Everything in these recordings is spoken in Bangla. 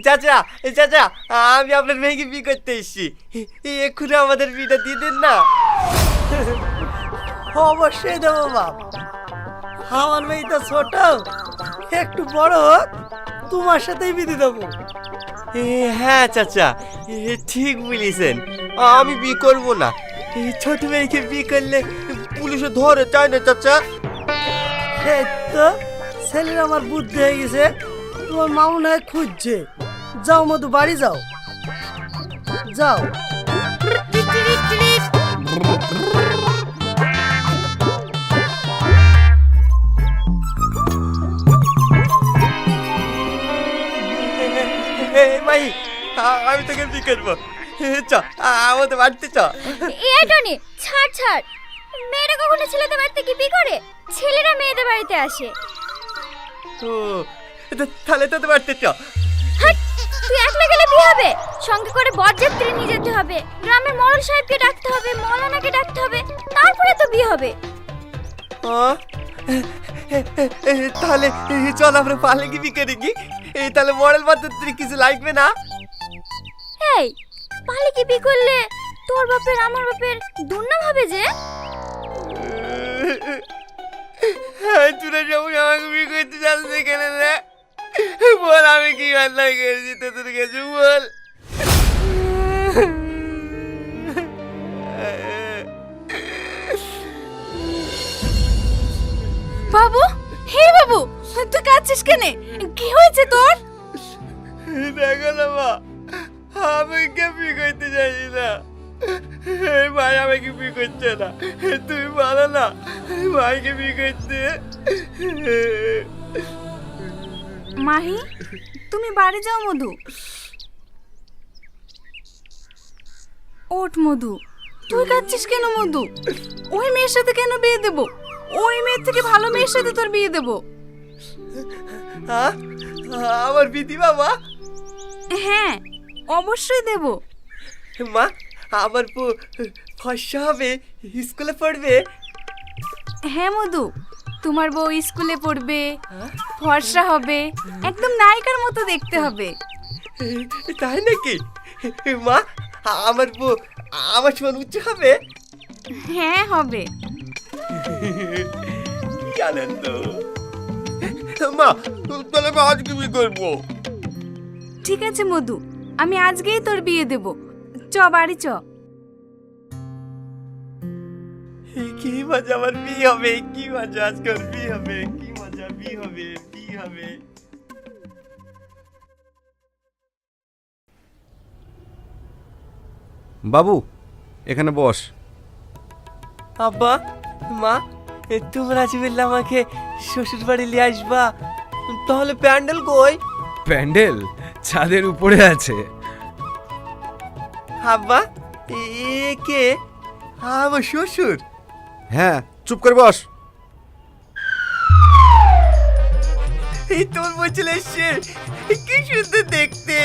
চাচা চাচা, আমি আপনার মেয়েকে বিয়ে করতে এসেছি, এক্ষুনি আমাদের বিয়েটা দিয়ে দেন না। অবশ্যই দেবো বাপ। আমার মেয়ে তো ছোট, একটু বড় হোক, তোমার সাথেই বিধি দেবো। হ্যাঁ চাচা, ঠিক বলেছেন, আমি বিয়ে করবো না। ছোট মেয়েকে বিয়ে করলে পুলিশে ধরে, তাই না চাচা? এই তো ছেলের আমার বুদ্ধি হয়ে গেছে, তোমার মা মনে হয় খুঁজছে। যাও মধু, বাড়ি যাও, যাও। মাই, আমি তোকে বিয়ে করবো, চ আমাদের বাড়িতে চ। টনি, ছাড় ছাড়, মেয়েরা কখনো ছেলেদের বাড়িতে কি বিয়ে করে? ছেলেরা মেয়েদের বাড়িতে আসে। ও তাহলে তোদের বাড়িতে চ। হাট, তুই একলা গেলে বিয়ে হবে? সঙ্গে করে বরযাত্রী নিয়ে যেতে হবে, গ্রামের মোড়ল সাহেবকে ডাকতে হবে, মৌলানাকে ডাকতে হবে, তারপরে তো বিয়ে হবে। তাহলে চল আমরা পালে কি বিয়ে করি কি? তাহলে মডেল বরযাত্রী কিছু লাগবে না? এই পালে কি বিয়ে করলে তোর বাপের আমার বাপের দুর্নাম হবে যে। তোরা সবাই আমাকে বিয়ে করতে যাচ্ছে কেন রে? বল আমি কি অন্যায় করেছি তোদের কাছে, বল। বাবু, হে বাবু, তুই কাঁদছিস কেন? কি হয়েছে তোর? দেখো না মা, আমি কে বিয়ে করতে চাইছি না, ভাই আমাকে বিয়ে করছে না। তুমি বলো না ভাইকে বিয়ে করতে। মাহি, তুমি বাড়ি যাও মধু। ওঠ মধু, তুই কাঁদছিস কেন মধু? ওই মেয়ের সাথে কেন বিয়ে দেব? ওই মেয়ের থেকে ভালো মেয়ের সাথে তোর বিয়ে দেব। আমার বিধি বাবা? হ্যাঁ, অবশ্যই দেব। মা, আমার ফর্সা হবে, স্কুলে পড়বে। হ্যাঁ মধু, তোমার বউ স্কুলে পড়বে, ফর্সা হবে, একদম নায়িকার মতো দেখতে হবে। তাই নাকি মা? আমার বউ আমার সমান উচ্চ হবে? হ্যাঁ হবে। কি আনন্দ মা, তাহলে আমি আজকে বিয়ে করবো। ঠিক আছে মধু, আমি আজকেই তোর বিয়ে দেব। চ বাড়ি চ। কি মজা, আমার বিয়ে হবে, কি মজা, আজকে আমার বিয়ে হবে, কি মজা, বিয়ে হবে, বিয়ে হবে। বাবু, এখানে বস। আব্বা, মা, তোমরা আজ বললে আমাকে শ্বশুর বাড়ি নিয়ে আসবা, তাহলে প্যান্ডেল কই? প্যান্ডেল ছাদের উপরে আছে। আব্বা, এ কে? আমার শ্বশুর? হ্যাঁ, চুপ করে বস। এই তোমার বউ চলে এসছে, কি সুন্দর দেখতে।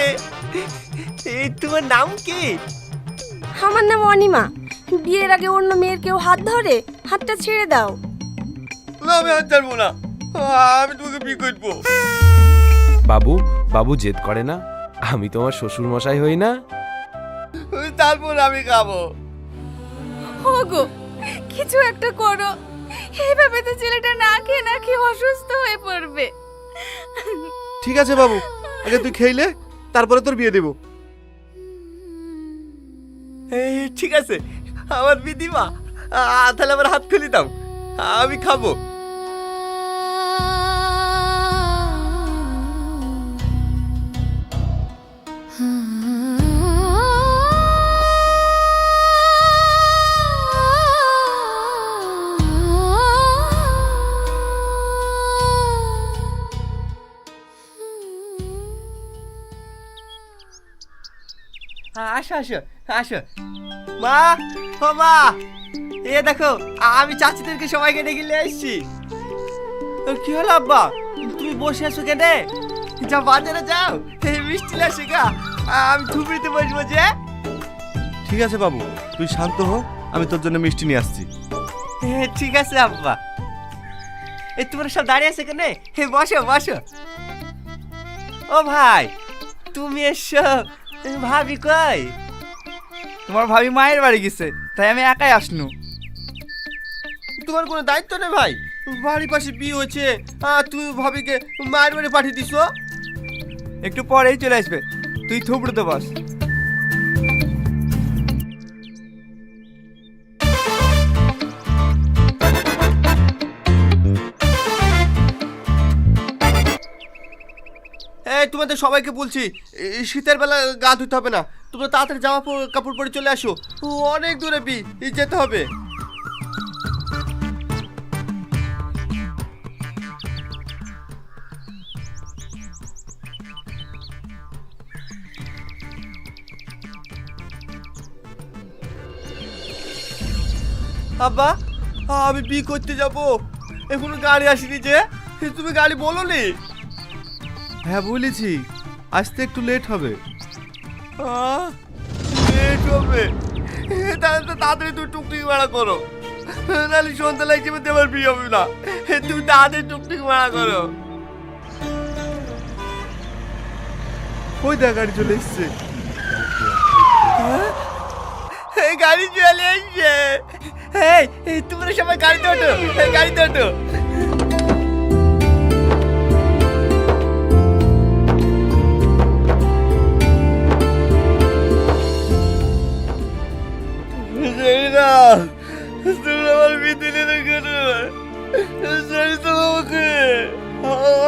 এই তোমার নাম কি? আমার নাম অনিমা। বিয়ের আগে অন্য মেয়ের কেউ হাত ধরে? হাতটা ছেড়ে দাও। না, আমি হাত ছাড়বো না, আমি তোমাকে বিয়ে করবো। বাবু, বাবু জেদ করে না, আমি তোমার শ্বশুর মশাই হই না? তারপর আমি খাবো। ওগো, কিছু একটা করো, এইভাবে তো ছেলেটা না খেয়ে অসুস্থ হয়ে পড়বে। ঠিক আছে বাবু, আগে তুই খেইলে তারপরে তোর বিয়ে দেব। ঠিক আছে, আমার বিদিমা, তাহলে আমার হাত খুলি দাও, আমি খাবো। আসো আসো আসো। মা, ও মা, এ দেখো আমি চাচিদেরকে সবাইকে ডেকে নিয়ে এসেছি। কি হলো আব্বা, তুমি বসে আছো কেনে? যাও বাজারে যাও, মিষ্টি আসে গা, আমি ঝুপড়িতে বসবো যে। ঠিক আছে বাবু, তুই শান্ত হ, আমি তোর জন্য মিষ্টি নিয়ে আসছি। ঠিক আছে আব্বা। তোমরা সব দাঁড়িয়ে আছে কেন? বসো বসো। ও ভাই, তুমি এসো, ভাবি কই? তোমার ভাবি মায়ের বাড়ি গেছে, তাই আমি একাই আসনু। তোমার কোনো দায়িত্ব নেই ভাই? বাড়ির পাশে বিয়ে হয়েছে আর তুমি ভাবিকে মায়ের বাড়ি পাঠিয়ে দিছো? একটু পরেই চলে আসবে, তুই থুবড়োতে বস। এই তোমাদের সবাইকে বলছি, এই শীতের বেলা গা ধুতে হবে না, তোমরা তাড়াতাড়ি কাপড় পরে চলে আসো, অনেক দূরে যেতে হবে। আব্বা, আমি বিয়ে করতে যাব, এখনো গাড়ি আসেনি যে, তুমি গাড়ি বলো নি? হ্যাঁ বলেছি, আসতে একটু লেট হবে। লেট হবে? তাহলে তো তাড়াতাড়ি তুমি টুকটুকি ভাড়া করো, নাহলে সন্ধ্যা লাগছে আমার বিয়ে হবে না। তুমি তাড়াতাড়ি টুকটুকি ভাড়া করো। ওই দেখ গাড়ি চলে এসছে। এই গাড়ি চলে এসছে। এই তোমরা সবাই গাড়িতে ওঠো, গাড়িতে ওঠো। তোমরা আমার বিয়ে দিলে কেন?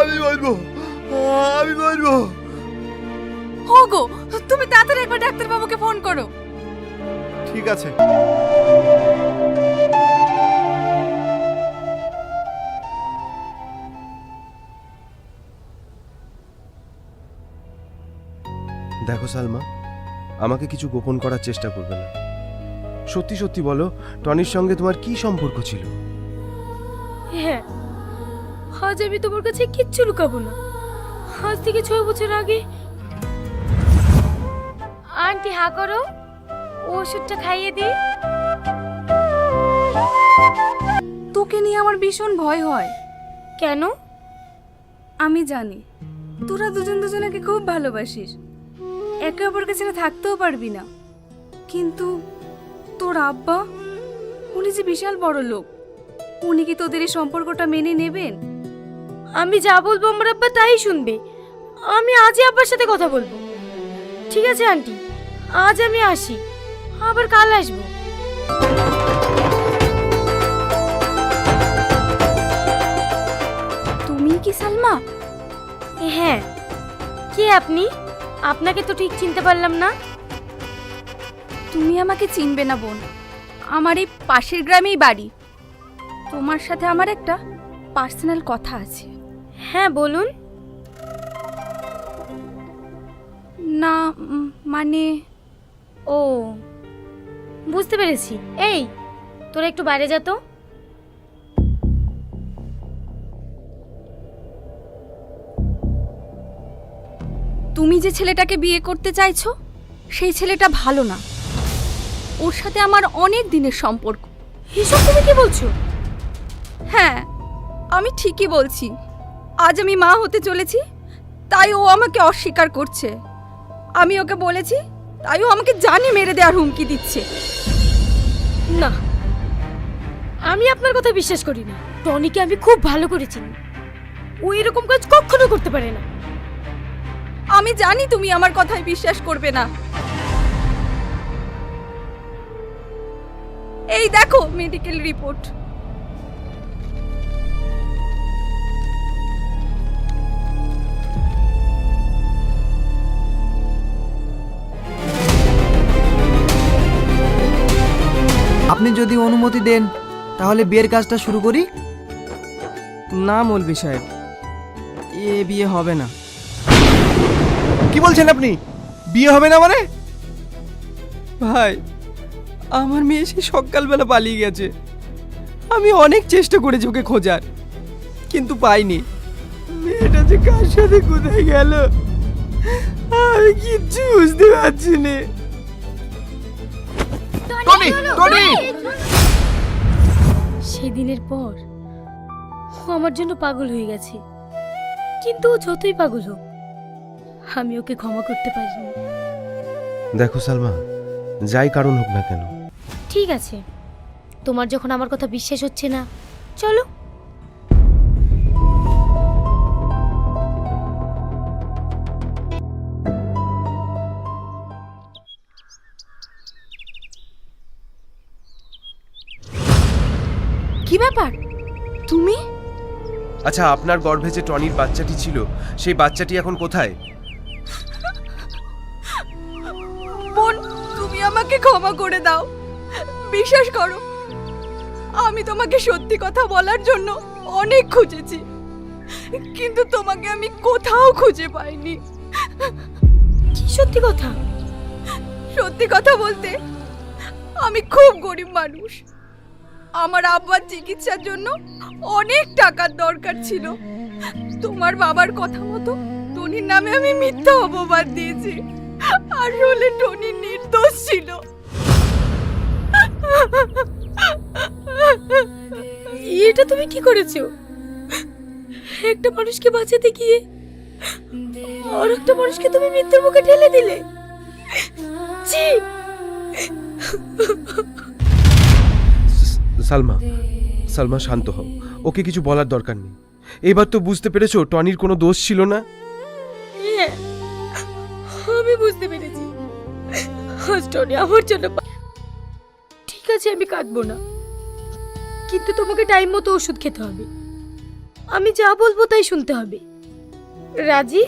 আমি বলবো, আমি বলবো। ওগো, তুমি তাড়াতাড়ি একবার ডাক্তারবাবুকে ফোন করো। ঠিক আছে। দেখো সালমা, আমাকে কিছু গোপন করার চেষ্টা করবে না। সত্যি সত্যি বলো, টনির সঙ্গে তোমার কি সম্পর্ক ছিল? হ্যাঁ, আজ আমি তোমার কাছে কিচ্ছু লুকাবো না। আজ থেকে 6 বছর আগে। আন্টি হা করো, ওষুধটা খাইয়ে দিই। তোকে নিয়ে আমার ভীষণ ভয় হয়। কেন? আমি জানি তোরা দুজনকে খুব ভালোবাসিস, একে অপরকে ছেড়ে থাকতেও পারবি না। কিন্তু তোর আব্বা, উনি যে বিশাল বড় লোক, উনি কি তোদের এই সম্পর্কটা মেনে নেবেন? আমি যা বলবো আমার আব্বা তাই শুনবে। আমি আজই আব্বার সাথে কথা বলবো। ঠিক আছে আন্টি, আজ আমি আসি, আবার কাল আসবো। তুমি কি সালমা? হ্যাঁ। কে আপনি? আপনাকে তো ঠিক চিনতে পারলাম না। তুমি আমাকে চিনবে না বোন, আমার এই পাশের গ্রামেই বাড়ি। তোমার সাথে আমার একটা পার্সোনাল কথা আছে। হ্যাঁ বলুন। না মানে, ও বুঝতে পেরেছি। এই তোরা একটু বাইরে যা তো। তুমি যে ছেলেটাকে বিয়ে করতে চাইছো, সেই ছেলেটা ভালো না। ওর সাথে আমার অনেক দিনের সম্পর্ক। এসব তুমি কি বলছো? হ্যাঁ, আমি ঠিকই বলছি। আজ আমি মা হতে চলেছি, তাই ও আমাকে অস্বীকার করছে। আমি ওকে বলেছি, তাই ও আমাকে জানে মেরে দেওয়ার হুমকি দিচ্ছে। না, আমি আপনার কথা বিশ্বাস করি না। টনিকে আমি খুব ভালো করে চিনি, ও এরকম কাজ কখনো করতে পারে না। আমি জানি তুমি আমার কথায় বিশ্বাস করবে না। এই দেখো মেডিকেল রিপোর্ট। আপনি যদি অনুমতি দেন তাহলে বিয়ের কাজটা শুরু করি। না মৌলভী সাহেব, এ বিয়ে হবে না। কি বলছেন আপনি? বিয়ে হবে না মানে? ভাই, আমার মেয়ে সেই সকালবেলা পালিয়ে গেছে। আমি অনেক চেষ্টা করেছি ওকে খোঁজার, কিন্তু পাইনি। মেয়েটা যে কার সাথে কোথায় গেল আমি কিচ্ছু বুঝতে পারছি না। Tony, Tony! সেদিনের পর ও আমার জন্য পাগল হয়ে গেছে, কিন্তু ও যতই পাগল হোক আমি ওকে ক্ষমা করতে পারিনি। দেখো সালমা, যাই কারণ হোক না কেন, ঠিক আছে, তোমার যখন আমার কথা বিশ্বাস হচ্ছে না, চলো। কি ব্যাপার তুমি? আচ্ছা আপনার গর্ভে যে টনির বাচ্চাটি ছিল সেই বাচ্চাটি এখন কোথায়? বোন, তুমি আমাকে ক্ষমা করে দাও। বিশ্বাস করো, আমি তোমাকে সত্যি কথা বলার জন্য অনেক খুঁজেছি, কিন্তু তোমাকে আমি কোথাও খুঁজে পাইনি। কি সত্যি কথা? সত্যি কথা বলতে, আমি খুব গরিব মানুষ। আমার আব্বার চিকিৎসার জন্য অনেক টাকার দরকার ছিল। তোমার বাবার কথা মতো টনির নামে আমি মিথ্যা অপবাদ দিয়েছি। আসলে টনি নির্দোষ ছিল। এটা তুমি কি করেছো? একটা মানুষকে বাঁচাতে গিয়ে আর একটা মানুষকে তুমি মৃত্যুর মুখে ঠেলে দিলে। ছি! সালমা, সালমা শান্ত হও, ওকে কিছু বলার দরকার নেই। এবার তো বুঝতে পেরেছো টনির কোনো দোষ ছিল না। হ্যাঁ, আমি বুঝতে পেরেছি। আজ টনি আমার জন্য ঠিক আছে, আমি কাঁদবো না, কিন্তু তোমাকে টাইম মতো ওষুধ খেতে হবে। আমি যা বলবো তাই শুনতে হবে। রাজি?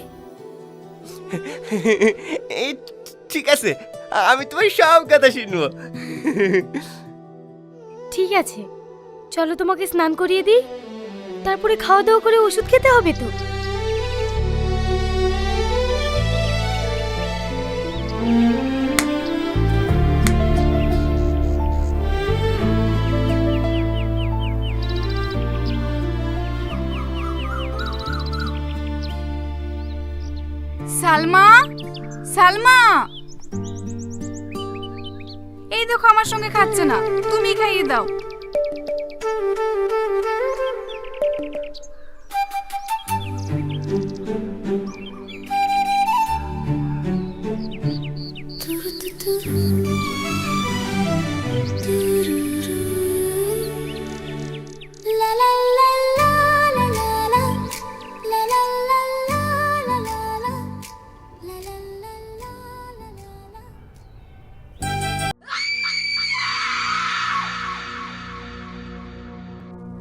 এই ঠিক আছে, আমি তোমার সব কথা শুনবো। ঠিক আছে, চলো তোমাকে স্নান করিয়ে দিই, তারপরে খাওয়া দাওয়া করে ওষুধ খেতে হবে তো। সালমা, সালমা, এই দেখো আমার সঙ্গে খাচ্ছে না, তুমি খাইয়ে দাও।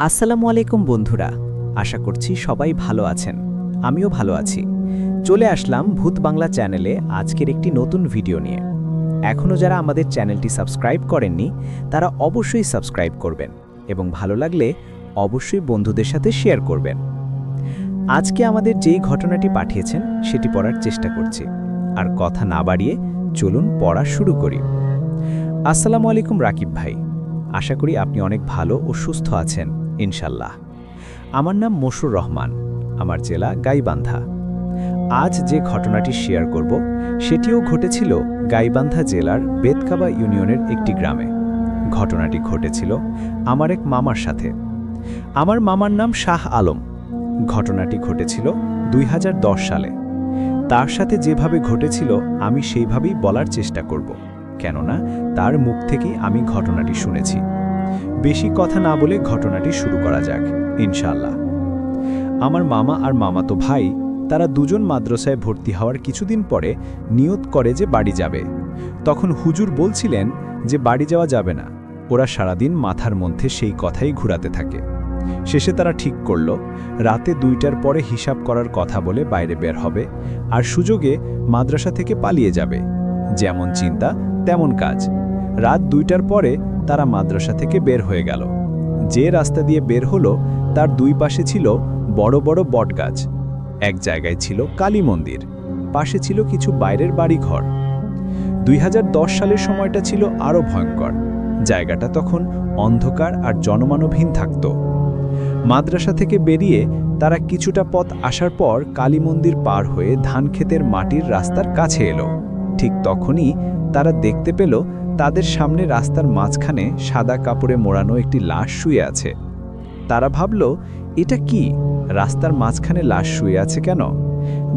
আসসালামু আলাইকুম বন্ধুরা, আশা করছি সবাই ভালো আছেন। আমিও ভালো আছি। চলে আসলাম ভূত বাংলা চ্যানেলে আজকের একটি নতুন ভিডিও নিয়ে। এখনও যারা আমাদের চ্যানেলটি সাবস্ক্রাইব করেননি তারা অবশ্যই সাবস্ক্রাইব করবেন এবং ভালো লাগলে অবশ্যই বন্ধুদের সাথে শেয়ার করবেন। আজকে আমাদের যেই ঘটনাটি পাঠিয়েছেন সেটি পড়ার চেষ্টা করছি, আর কথা না বাড়িয়ে চলুন পড়া শুরু করি। আসসালামু আলাইকুম রাকিব ভাই, আশা করি আপনি অনেক ভালো ও সুস্থ আছেন ইনশাল্লাহ। আমার নাম মশুর রহমান, আমার জেলা গাইবান্ধা। আজ যে ঘটনাটি শেয়ার করব সেটিও ঘটেছিল গাইবান্ধা জেলার বেতকাবা ইউনিয়নের একটি গ্রামে। ঘটনাটি ঘটেছিল আমার এক মামার সাথে। আমার মামার নাম শাহ আলম। ঘটনাটি ঘটেছিল 2010 সালে। তার সাথে যেভাবে ঘটেছিল আমি সেইভাবেই বলার চেষ্টা করব, কেননা তার মুখ থেকেই আমি ঘটনাটি শুনেছি। বেশি কথা না বলে ঘটনাটি শুরু করা যাক ইনশাআল্লাহ। আমার মামা আর মামাতো ভাই তারা দুজন মাদ্রাসায় ভর্তি হওয়ার কিছুদিন পরে নিয়ত করে যে বাড়ি যাবে। তখন হুজুর বলছিলেন যে বাড়ি যাওয়া যাবে না। ওরা সারাদিন মাথার মধ্যে সেই কথাই ঘুরাতে থাকে। শেষে তারা ঠিক করল রাতে 2টার পরে হিসাব করার কথা বলে বাইরে বের হবে, আর সুযোগে মাদ্রাসা থেকে পালিয়ে যাবে। যেমন চিন্তা তেমন কাজ। রাত 2টার পরে তারা মাদ্রাসা থেকে বের হয়ে গেল। যে রাস্তা দিয়ে বের হলো তার দুই পাশে ছিল বড় বড় বটগাছ। এক জায়গায় ছিল কালী মন্দির, পাশে ছিল কিছু বাইরের বাড়িঘর। 2010 সালের সময়টা ছিল আরও ভয়ঙ্কর। জায়গাটা তখন অন্ধকার আর জনমানবহীন থাকত। মাদ্রাসা থেকে বেরিয়ে তারা কিছুটা পথ আসার পর কালী মন্দির পার হয়ে ধানক্ষেতের মাটির রাস্তার কাছে এলো। ঠিক তখনই তারা দেখতে পেল তাদের সামনে রাস্তার মাঝখানে সাদা কাপড়ে মোড়ানো একটি লাশ শুয়ে আছে। তারা ভাবল এটা কি? রাস্তার মাঝখানে লাশ শুয়ে আছে কেন?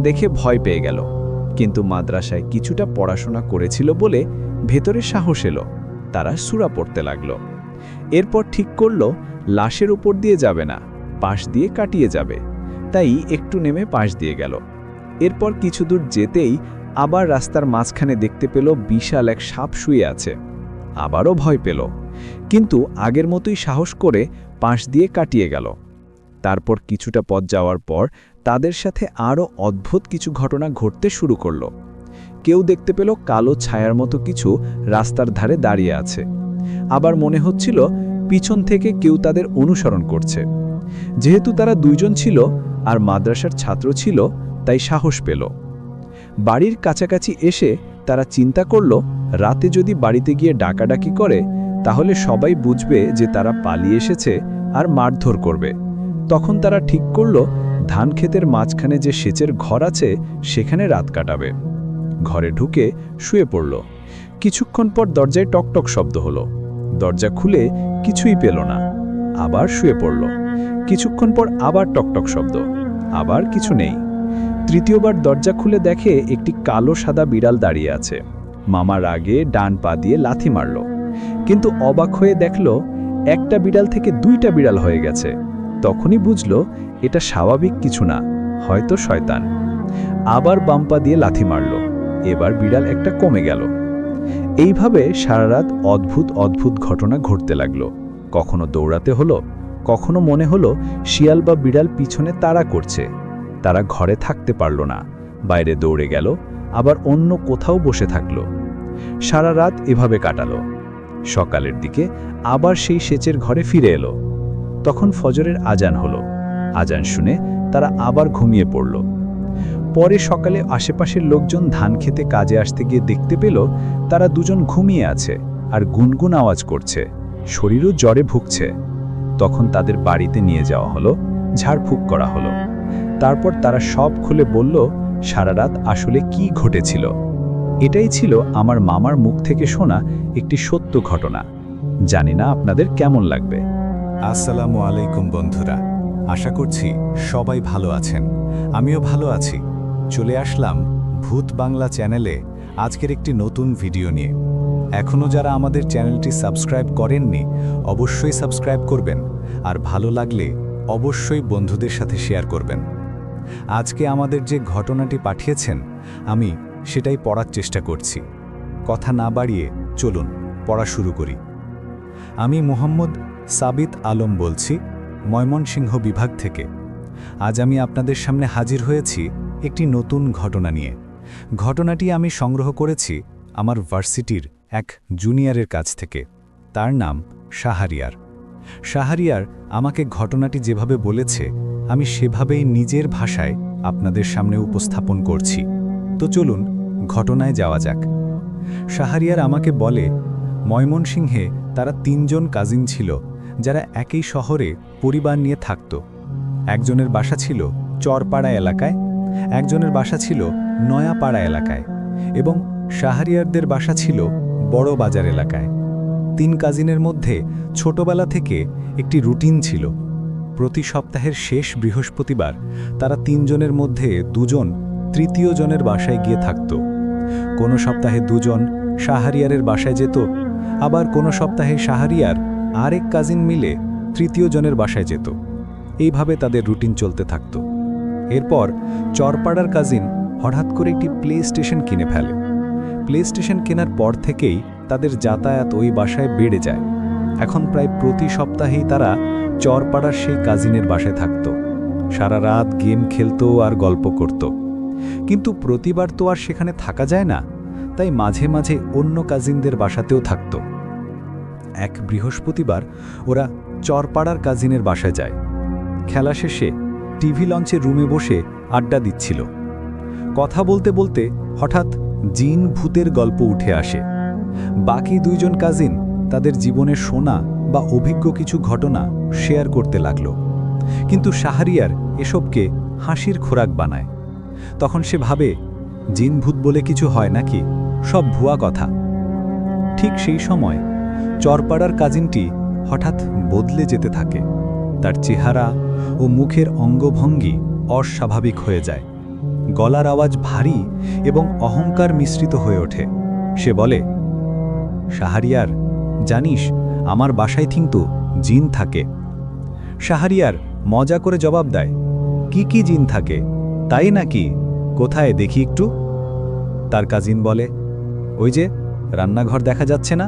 দেখে ভয় পেয়ে গেল, কিন্তু মাদ্রাসায় কিছুটা পড়াশোনা করেছিল বলে ভেতরে সাহস এলো। তারা সূরা পড়তে লাগলো। এরপর ঠিক করলো লাশের উপর দিয়ে যাবে না, পাশ দিয়ে কাটিয়ে যাবে। তাই একটু নেমে পাশ দিয়ে গেল। এরপর কিছু দূর যেতেই আবার রাস্তার মাঝখানে দেখতে পেল বিশাল এক সাপ শুয়ে আছে। আবারও ভয় পেল, কিন্তু আগের মতোই সাহস করে পাশ দিয়ে কাটিয়ে গেল। তারপর কিছুটা পথ যাওয়ার পর তাদের সাথে আরও অদ্ভুত কিছু ঘটনা ঘটতে শুরু করলো। কেউ দেখতে পেল কালো ছায়ার মতো কিছু রাস্তার ধারে দাঁড়িয়ে আছে। আবার মনে হচ্ছিল পিছন থেকে কেউ তাদের অনুসরণ করছে। যেহেতু তারা দুইজন ছিল আর মাদ্রাসার ছাত্র ছিল, তাই সাহস পেল। বাড়ির কাছাকাছি এসে তারা চিন্তা করল, রাতে যদি বাড়িতে গিয়ে ডাকাডাকি করে তাহলে সবাই বুঝবে যে তারা পালিয়ে এসেছে আর মারধর করবে। তখন তারা ঠিক করল ধান ক্ষেতের মাঝখানে যে সেচের ঘর আছে সেখানে রাত কাটাবে। ঘরে ঢুকে শুয়ে পড়ল। কিছুক্ষণ পর দরজায় টকটক শব্দ হলো। দরজা খুলে কিছুই পেল না। আবার শুয়ে পড়ল। কিছুক্ষণ পর আবার টকটক শব্দ, আবার কিছু নেই। তৃতীয়বার দরজা খুলে দেখে একটি কালো সাদা বিড়াল দাঁড়িয়ে আছে। মামা রাগে ডান পা দিয়ে লাথি মারল, কিন্তু অবাক হয়ে দেখল একটা বিড়াল থেকে দুইটা বিড়াল হয়ে গেছে। তখনই বুঝল এটা স্বাভাবিক কিছু না, হয়তো শয়তান। আবার বাম পা দিয়ে লাথি মারল, এবার বিড়াল একটা কমে গেল। এইভাবে সারা রাত অদ্ভুত অদ্ভুত ঘটনা ঘটতে লাগলো। কখনো দৌড়াতে হলো, কখনো মনে হলো শিয়াল বা বিড়াল পিছনে তাড়া করছে। তারা ঘরে থাকতে পারল না, বাইরে দৌড়ে গেল, আবার অন্য কোথাও বসে থাকল। সারা রাত এভাবে কাটালো। সকালের দিকে আবার সেই সেচের ঘরে ফিরে এলো। তখন ফজরের আজান হলো। আজান শুনে তারা আবার ঘুমিয়ে পড়ল। পরে সকালে আশেপাশের লোকজন ধান খেতে কাজে আসতে গিয়ে দেখতে পেল তারা দুজন ঘুমিয়ে আছে আর গুনগুন আওয়াজ করছে, শরীরও জ্বরে ভুগছে। তখন তাদের বাড়িতে নিয়ে যাওয়া হলো, ঝাড়ফুঁক করা হলো। তারপর তারা সব খুলে বলল সারা রাত আসলে কি ঘটেছিল। এটাই ছিল আমার মামার মুখ থেকে শোনা একটি সত্য ঘটনা। জানি না আপনাদের কেমন লাগবে। আসসালামু আলাইকুম বন্ধুরা, আশা করছি সবাই ভালো আছেন। আমিও ভালো আছি। চলে আসলাম ভূত বাংলা চ্যানেলে আজকের একটি নতুন ভিডিও নিয়ে। এখনও যারা আমাদের চ্যানেলটি সাবস্ক্রাইব করেননি অবশ্যই সাবস্ক্রাইব করবেন, আর ভালো লাগলে অবশ্যই বন্ধুদের সাথে শেয়ার করবেন। আজকে আমাদের যে ঘটনাটি পাঠিয়েছেন আমি সেটাই পড়ার চেষ্টা করছি। কথা না বাড়িয়ে চলুন পড়া শুরু করি। আমি মোহাম্মদ সাবিত আলম বলছি, ময়মনসিংহ বিভাগ থেকে। আজ আমি আপনাদের সামনে হাজির হয়েছি একটি নতুন ঘটনা নিয়ে। ঘটনাটি আমি সংগ্রহ করেছি আমার ভার্সিটির এক জুনিয়রের কাছ থেকে। তার নাম শাহরিয়ার। শাহরিয়ার আমাকে ঘটনাটি যেভাবে বলেছে আমি সেভাবেই নিজের ভাষায় আপনাদের সামনে উপস্থাপন করছি। তো চলুন ঘটনায় যাওয়া যাক। শাহরিয়ার আমাকে বলে ময়মনসিংহে তারা 3 জন কাজিন ছিল যারা একই শহরে পরিবার নিয়ে থাকত। একজনের বাসা ছিল চরপাড়া এলাকায়, একজনের বাসা ছিল নয়াপাড়া এলাকায় এবং শাহরিয়ারদের বাসা ছিল বড় বাজার এলাকায়। 3 কাজিনের মধ্যে ছোটবেলা থেকে একটি রুটিন ছিল। প্রতি সপ্তাহের শেষ বৃহস্পতিবার তারা 3 জনের মধ্যে 2 জন তৃতীয় জনের বাসায় গিয়ে থাকত। কোনো সপ্তাহে 2 জন শাহরিয়ারের বাসায় যেত, আবার কোনো সপ্তাহে শাহরিয়ার আরেক কাজিন মিলে তৃতীয় জনের বাসায় যেত। এইভাবে তাদের রুটিন চলতে থাকত। এরপর চরপাড়ার কাজিন হঠাৎ করে একটি প্লে স্টেশন কিনে ফেলে। প্লে স্টেশন কেনার পর থেকেই তাদের যাতায়াত ওই বাসায় বেড়ে যায়। এখন প্রায় প্রতি সপ্তাহেই তারা চরপাড়ার সেই কাজিনের বাসায় থাকত। সারা রাত গেম খেলতো আর গল্প করত। কিন্তু প্রতিবার তো আর সেখানে থাকা যায় না, তাই মাঝে মাঝে অন্য কাজিনদের বাসাতেও থাকত। এক বৃহস্পতিবার ওরা চরপাড়ার কাজিনের বাসায় যায়। খেলা শেষে টিভি লঞ্চের রুমে বসে আড্ডা দিচ্ছিল। কথা বলতে বলতে হঠাৎ জিন ভূতের গল্প উঠে আসে। বাকি 2 জন কাজিন তাদের জীবনের শোনা বা অভিজ্ঞ কিছু ঘটনা শেয়ার করতে লাগল। কিন্তু শাহরিয়ার এসবকে হাসির খোরাক বানায়। তখন সে ভাবে জিন ভূত বলে কিছু হয় নাকি, সব ভুয়া কথা। ঠিক সেই সময় চরপাড়ার কাজিনটি হঠাৎ বদলে যেতে থাকে। তার চেহারা, ও মুখের অঙ্গভঙ্গি অস্বাভাবিক হয়ে যায়। গলার আওয়াজ ভারী এবং অহংকার মিশ্রিত হয়ে ওঠে। সে বলে, শাহরিয়ার, জানিস আমার বাসায় কিন্তু জিন থাকে। শাহরিয়ার মজা করে জবাব দেয়, কি কি জিন থাকে? তাই নাকি? কোথায় দেখি একটু? তার কাজিন বলে, ওই যে রান্নাঘর দেখা যাচ্ছে না,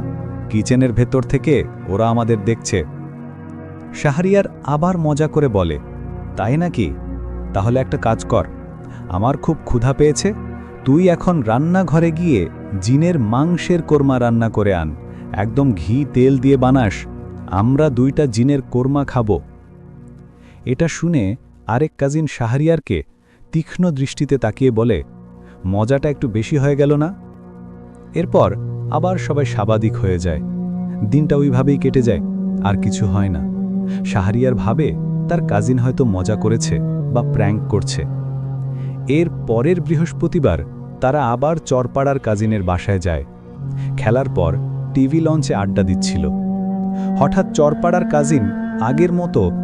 কিচেনের ভেতর থেকে ওরা আমাদের দেখছে। শাহরিয়ার আবার মজা করে বলে, তাই নাকি? তাহলে একটা কাজ কর, আমার খুব ক্ষুধা পেয়েছে, তুই এখন রান্নাঘরে গিয়ে জিনের মাংসের কোরমা রান্না করে আন, একদম ঘি তেল দিয়ে বানাস, আমরা 2টা জিনের কোরমা খাবো। এটা শুনে আরেক কাজিন শাহরিয়ারকে তীক্ষ্ণ দৃষ্টিতে তাকিয়ে বলে, মজাটা একটু বেশি হয়ে গেল না? এরপর আবার সবাই স্বাভাবিক হয়ে যায়। দিনটা ওইভাবেই কেটে যায়, আর কিছু হয় না। শাহরিয়ার ভাবে তার কাজিন হয়তো মজা করেছে বা প্র্যাঙ্ক করছে। এর পরের বৃহস্পতিবার তারা আবার চরপাড়ার কাজিনের বাসায় যায়। খেলার পর টিভি লঞ্চে আড্ডা দিচ্ছিল। হঠাৎ চরপাড়ার কাজিন আগের মতো